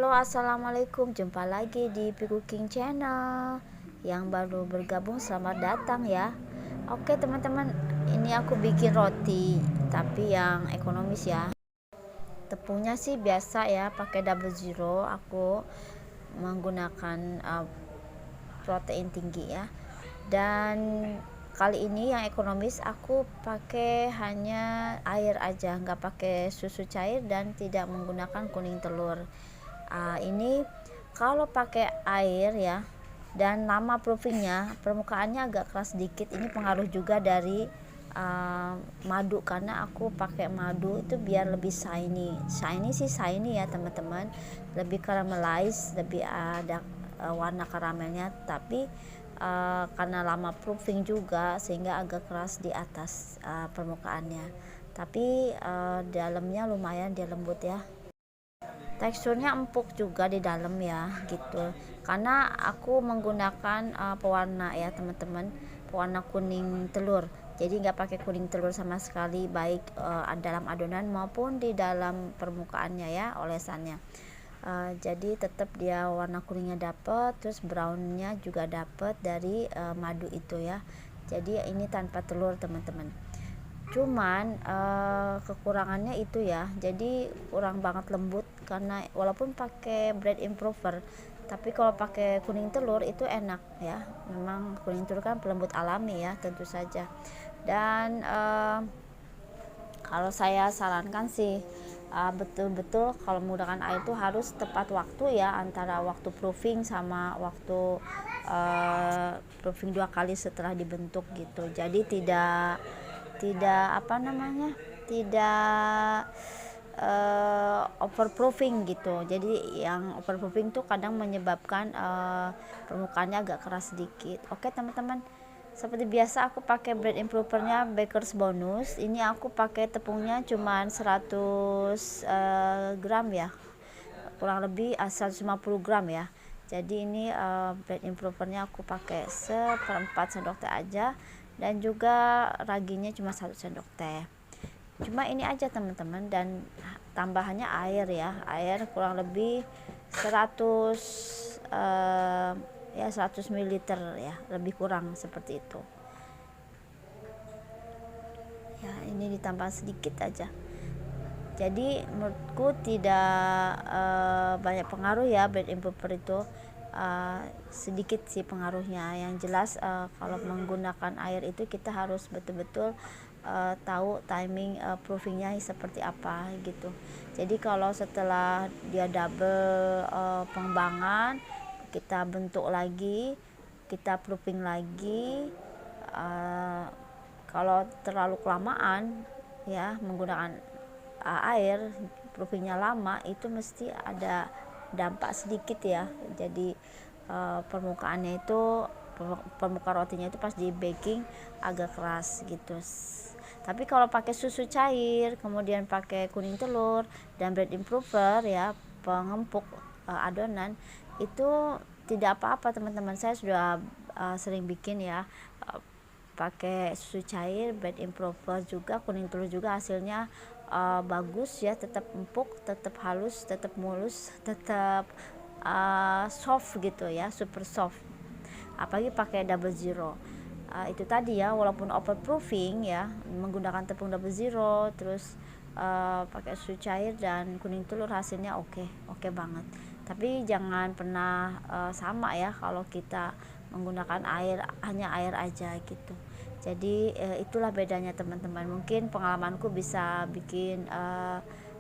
Halo, assalamualaikum. Jumpa lagi di Pi Cooking Channel. Yang baru bergabung, selamat datang ya. Oke teman-teman, ini aku bikin roti, tapi yang ekonomis ya. Tepungnya sih biasa ya, pakai double zero. Aku menggunakan protein tinggi ya. Dan kali ini yang ekonomis aku pakai hanya air aja, nggak pakai susu cair dan tidak menggunakan kuning telur. Ini kalau pakai air ya, dan lama proofingnya, permukaannya agak keras sedikit. Ini pengaruh juga dari madu, karena aku pakai madu itu biar lebih shiny sih, shiny ya teman-teman, lebih caramelize, lebih ada warna karamelnya. Tapi karena lama proofing juga sehingga agak keras di atas permukaannya, tapi dalamnya lumayan dia lembut ya. Teksturnya empuk juga di dalam ya gitu, karena aku menggunakan pewarna ya teman-teman, pewarna kuning telur. Jadi nggak pakai kuning telur sama sekali, baik dalam adonan maupun di dalam permukaannya ya, olesannya. Jadi tetap dia warna kuningnya dapet, terus brownnya juga dapet dari madu itu ya. Jadi ini tanpa telur teman-teman. Cuman kekurangannya itu ya, jadi kurang banget lembut, karena walaupun pakai bread improver, tapi kalau pakai kuning telur itu enak ya. Memang kuning telur kan pelembut alami ya, tentu saja. Dan kalau saya sarankan sih, betul-betul kalau menggunakan air itu harus tepat waktu ya, antara waktu proofing sama waktu proofing 2 kali setelah dibentuk gitu. Jadi tidak overproofing gitu. Jadi yang overproofing tuh kadang menyebabkan permukaannya agak keras sedikit. Oke teman-teman, seperti biasa aku pakai bread improvernya Baker's Bonus. Ini aku pakai tepungnya cuman 100 gram ya, kurang lebih 150 gram ya. Jadi ini bread improvernya aku pakai seperempat sendok teh aja, dan juga raginya cuma 1 sendok teh. Cuma ini aja teman-teman, dan tambahannya air ya, air kurang lebih 100 ml ya, lebih kurang seperti itu ya. Ini ditambah sedikit aja, jadi menurutku tidak banyak pengaruh ya bread improver itu. Sedikit sih pengaruhnya. Yang jelas kalau menggunakan air itu kita harus betul-betul tahu timing proofingnya seperti apa gitu. Jadi kalau setelah dia double pengembangan, kita bentuk lagi, kita proofing lagi. Kalau terlalu kelamaan ya menggunakan air, proofingnya lama, itu mesti ada dampak sedikit ya. Jadi permukaannya itu, permukaan rotinya itu pas di baking agak keras gitu. Tapi kalau pakai susu cair, kemudian pakai kuning telur dan bread improver ya, pengempuk adonan, itu tidak apa-apa teman-teman. Saya sudah sering bikin ya, pakai susu cair, bread improver juga, kuning telur juga, hasilnya bagus ya, tetap empuk, tetap halus, tetap mulus, tetap soft gitu ya, super soft. Apalagi pakai double zero. Itu tadi ya, walaupun overproofing ya, menggunakan tepung double zero, terus pakai susu cair dan kuning telur, hasilnya oke banget. Tapi jangan pernah sama ya kalau kita menggunakan air, hanya air aja gitu. Jadi itulah bedanya teman-teman. Mungkin pengalamanku bisa bikin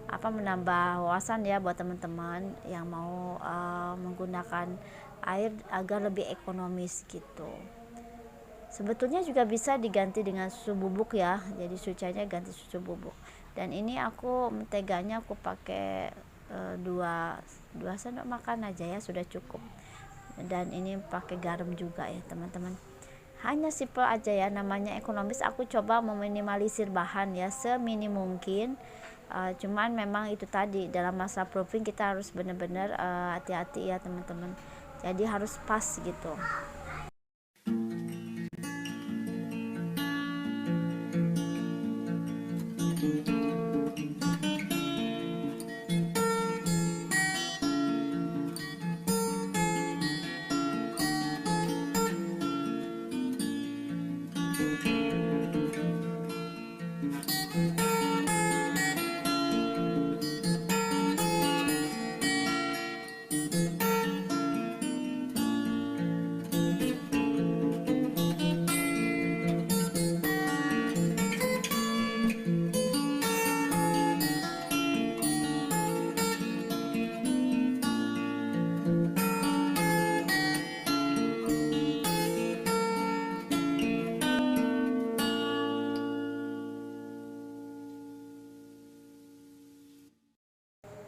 menambah wawasan ya buat teman-teman yang mau menggunakan air agar lebih ekonomis gitu. Sebetulnya juga bisa diganti dengan susu bubuk ya, jadi susu cairnya ganti susu bubuk. Dan ini aku menteganya aku pakai 2 sendok makan aja ya, sudah cukup. Dan ini pakai garam juga ya teman-teman. Hanya simple aja ya, namanya ekonomis. Aku coba meminimalisir bahan ya seminim mungkin. Cuman memang itu tadi, dalam masalah proofing kita harus benar-benar hati-hati ya teman-teman. Jadi harus pas gitu.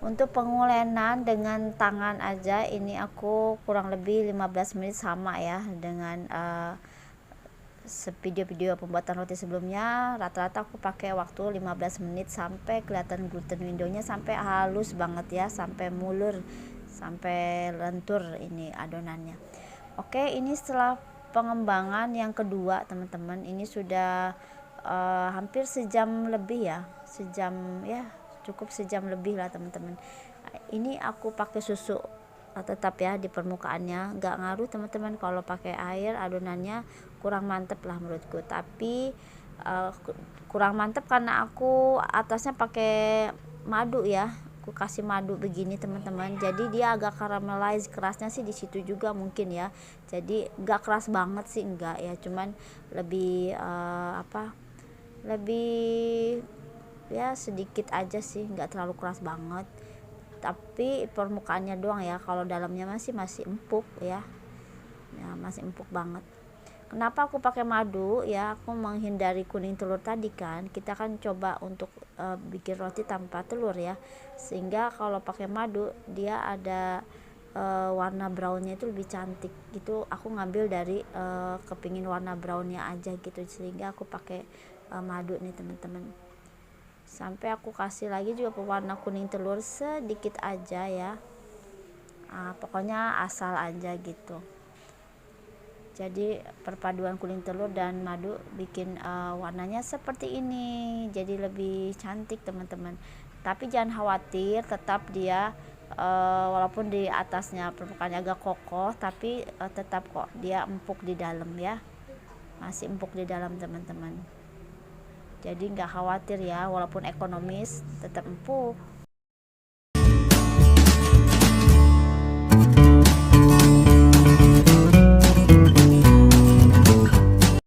Untuk pengulenan dengan tangan aja ini aku kurang lebih 15 menit, sama ya dengan video-video pembuatan roti sebelumnya. Rata-rata aku pakai waktu 15 menit sampai kelihatan gluten windownya, sampai halus banget ya, sampai mulur, sampai lentur ini adonannya. Oke, ini setelah pengembangan yang kedua teman-teman, ini sudah hampir sejam lebih ya, sejam ya, cukup sejam lebih lah teman-teman. Ini aku pakai susu tetap ya di permukaannya, nggak ngaruh teman-teman kalau pakai air, adonannya kurang mantep lah menurutku. Tapi kurang mantep karena aku atasnya pakai madu ya, aku kasih madu begini teman-teman, jadi dia agak caramelize, kerasnya sih di situ juga mungkin ya. Jadi nggak keras banget sih, enggak ya, cuman lebih lebih ya sedikit aja sih, nggak terlalu keras banget, tapi permukaannya doang ya, kalau dalamnya masih empuk ya, masih empuk banget. Kenapa aku pakai madu ya, aku menghindari kuning telur tadi kan, kita kan coba untuk bikin roti tanpa telur ya, sehingga kalau pakai madu dia ada warna brownnya itu lebih cantik gitu. Aku ngambil dari kepingin warna brownnya aja gitu, sehingga aku pakai madu nih teman-teman. Sampai aku kasih lagi juga pewarna kuning telur sedikit aja ya, pokoknya asal aja gitu. Jadi perpaduan kuning telur dan madu bikin warnanya seperti ini, jadi lebih cantik teman-teman. Tapi jangan khawatir, tetap dia walaupun di atasnya permukaannya agak kokoh, tapi tetap kok dia empuk di dalam ya, masih empuk di dalam teman-teman. Jadi nggak khawatir ya, walaupun ekonomis tetap empuk.